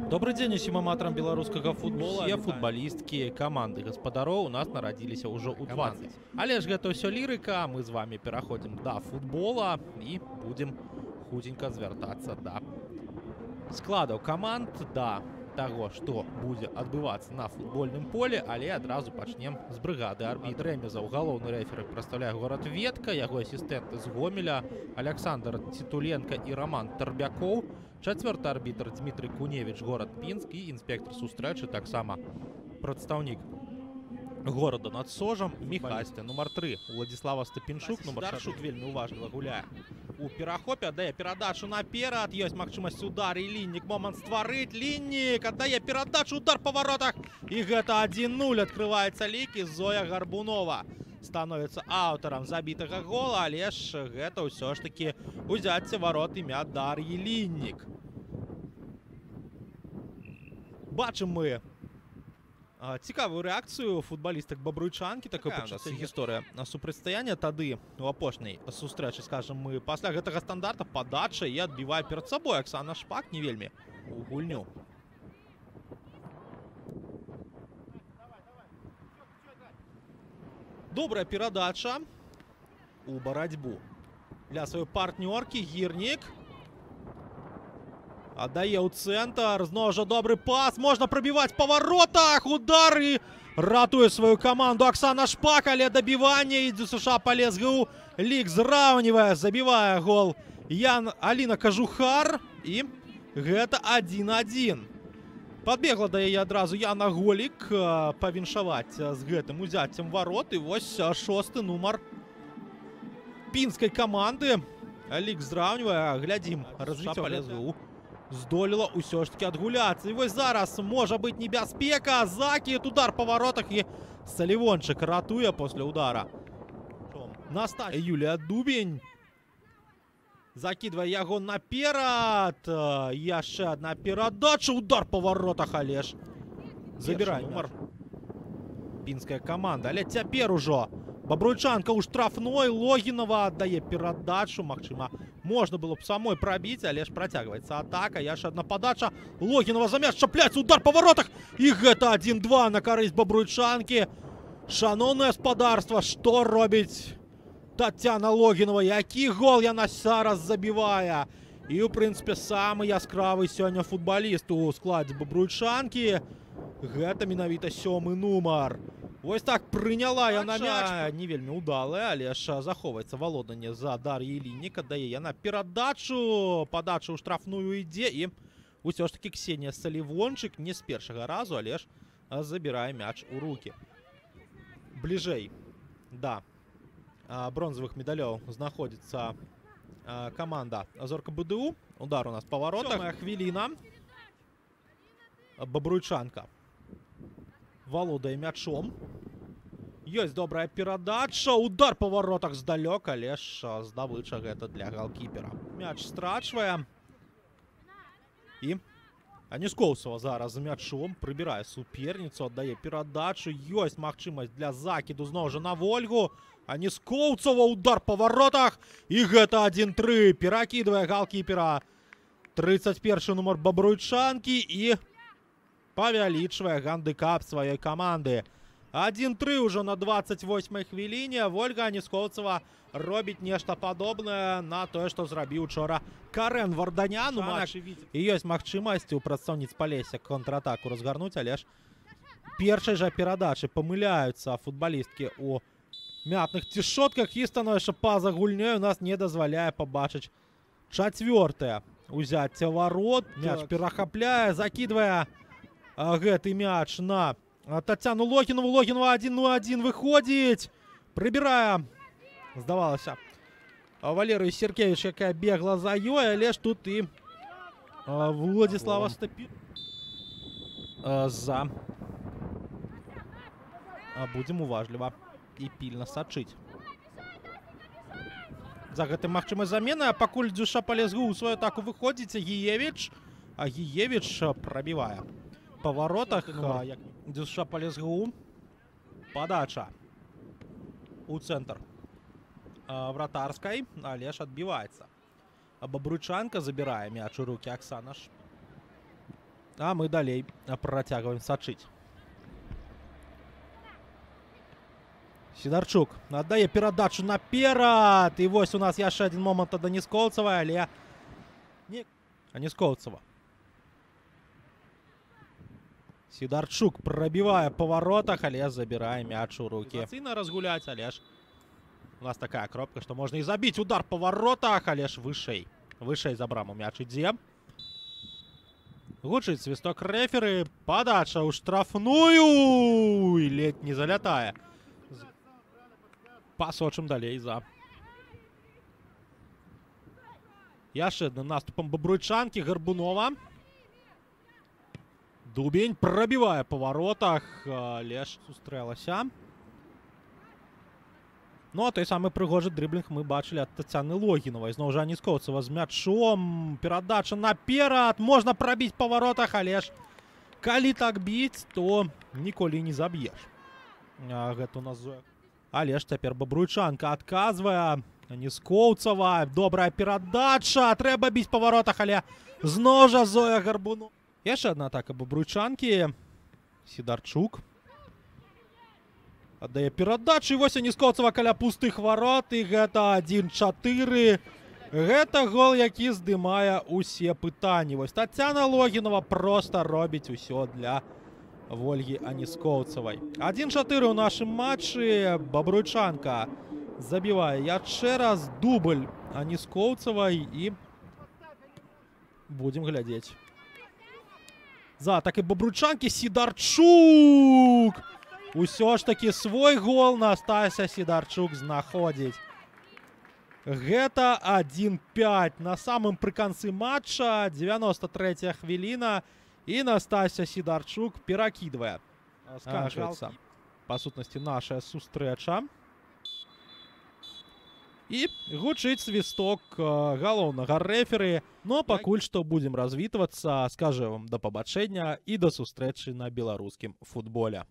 Добрый дзень усім аматарам беларускага футбола. Все футбалісткі каманды гаспадароў у нас нарадзіліся ўжо ў 20. Але ж гэта ўсё лірыка, мы з вами пераходзім да футбола і будзем хутенька звяртацца да складаў каманд, да таго, што будзе адбывацца на футбольным поле, але адразу пачнем з брыгады арбітра. Рэмезаў галоўны рэферы прадстаўляе горад Ветка, яго асістэнты з Гомеля, Александр Цітуленка і Роман Тарбякоў. Чацвёрты арбітр Дмітрый Куневіч, горад Пінск, і інспектор сустрэчы таксама прадстаўнік горада над Сожам Міхасты. Нумар 3 Владислава Стапенчук, нумар 6 вельмі уважліва гуляе у перахопе, аддае перадачу наперад, ёсць магчымасць удар, і Ліннік момант стварыць, Ліннік аддае перадачу, удар па варотах, і гэта 1-0, адкрываецца лік, і Зоя Гарбунова становіцца аўтарам забітага гола, але ж гэта ўсё ж такі узяцце варот імя Дар'і Ліннік. Бачым мы цікавую рэакцыю футбалістак бабруйчанкі, такая пачалася гісторыя супрацьстаяння. Тады у апошняй сустрэчы, скажам, мы пасля гэтага стандарта падача і адбівае перад сабой Аксана Шпак не вельмі у гульню. Добрая перадача у барацьбу для сваёй партнёркі. Гірнік аддае ў цэнтр, зноў жа добры пас, можна прабіваць па варотах, удар, і ратуе сваю каманду Аксана Шпак, але дабіванне ідзе США па ЛСГУ, лік зраўнівае, забівае гол Аліна Кажухар, і гэта 1-1. Падбегла да яе адразу Яна Голік павіншаваць з гэтым узяццем варот, і вось 6-ы нумар пінскай каманды, лік зраўнівае, глядзім, развіццё па ЛСГУ здолела ўсё ж таки адгуляцца. І вось зараз можа быць небяспека, закід, удар па варотах, і Салівончык ратуе пасля удара. Юлія Дубень закидвае яго наперад, яшчэ адна перадача, удар па варотах, але ж забірае нумар пінская каманда. Але цяпер ужо бабруйчанка ў штрафной, Логінова аддае перадачу, магчыма, можна было б самой прабіць, але ж працягваецца атака, яшчэ адна падача, Логінова за мяч чапляецца, удар па варотах, і гэта 1-2 на карысць бабруйчанкі. Шаноўнае гаспадарства, што робіць Тацяна Логінова, які гол яна зараз забівае. І, у прынцыпе, самы яскравы сёння футбаліст у складзе бабруйчанкі, гэта менавіта 7-ы нумар. Вось так прыняла яна мяч, не вельмі ўдалая, але ж захоўваецца валоданне за Дар'яй Ліннік, аддае яна перадачу, падача ў штрафную ідзе, і ўсё ж такі Ксенія Салівончык не з першага разу, але ж забірае мяч у рукі. Бліжэй да бронзавых медалёў знаходзіцца каманда Зорка БДУ. Удар у нас па варотах. 7-я хвіліна. Бабруйчанка валодае мячом. Ёсць добрая перадача, удар па варотах здалёк, але ж здабыча гэта для галкіпера. Мяч страчвае. І Аніскоўцева зараз з мячом прыбірае суперніцу, аддае перадачу. Ёсць магчымасць для закіду зноў жа на Вольгу. Аніскоўцева, удар па варотах, і гэта 1-3. Перакідвае галкіпера 31-й нумар бабруйчанкі і павялічвае гандыкап сваёй каманды. 1-3 ўжо на 28-й хвіліне. Вольга Аніскоўцева робіць нешта падобнае на тое, што зрабіў учора Карен Варданян у матчы. І ёсць магчымасць у прадстаўніц Палесся контратаку разгарнуць, але ж першай жа перадачы памыляюцца футбалісткі у мятных цішотках, і становішча па-за гульнёй у нас не дазваляе пабачыць чацвёртае узяцце варот. Мяч перахапляе, закідвае гэты мяч на Тацяну Логінову. Логінова 1-1 выходзіць. Прыбірае, здавалася, Валерыю Серкевіч, якая бегла за ёй, але ж тут і Владислава Стапі за. Будзем уважліва і пільна сачыць за гэтым магчымай заменай. Пакуль Дзюша па ЛСГУ ў сваю атаку выходзіць Гіевіч, а Гіевіч прабівае па варотах. Дзюша па ЛСГУ, падача у цэнтр вратарскай, але ж адбіваецца. Бабруйчанка забірае мяч у рукі Аксана А мы далей працягваем сачыць. Сідарчук аддае перадачу наперад. І вось у нас яшчэ адзін момант ад Аніскоўцава, але не Аніскоўцава. Сідарчук прабівае па воротах, але забірае мяч у рукі. Сацыйна разгуляць, але ж у нас такая кропка, што можна і забіць удар па воротах, але ж вышэй. Вышэй за браму мяч ідзе. Гучыць свісток рэферы. Падача ў штрафную. І ледь не залятае. Пасочым далей за. Яшчэ адным наступам бабруйчанкі Гарбунова. Дубень прабівае па воротах, але ж сустрэлася. Ну, а той самы прыгожы дрыблінг мы бачылі ад Тацяны Логінавай. Зноў жа Аніскоўцава з мячом. Перадача наперад. Можна прабіць па воротах, але ж калі так біць, то ніколі не заб'еш. Гэта у нас Зоя. Але ж цяпер бабруйчанка адказвае. Аніскоўцава. Добрая перадача. Трэба біць па воротах, але зноў жа Зоя Гарбунова. Яшчэ адна атака бабруйчанкі. Сідарчук. Аддае перадачу. І вось Аніскоўцава каля пустых ворот. І гэта 1-4. Гэта гол, які здымае усе пытанні. Вось Тацяна Логінова проста робіць усё для Вольгі Аніскоўцавай. 1-4 у нашым матчы. Бабруйчанка забівае яшчэ раз. Дубль Аніскоўцавай. І будзем глядзець. За атакай бабруйчанкі Сідарчук. Усё ж таки свой гол Настасья Сідарчук знаходзіць. Гэта 1-5 на самым прыканцы матча. 93-я хвіліна. І Настасья Сідарчук перакідвае. Сканчваецца, па сутнасці, наша сустрэча. І гучыць свісток галоўнага рэферы. Но пакуль што будзем развітвацца. Скажу вам да пабачэння і да сустрэчы на беларускім футболе.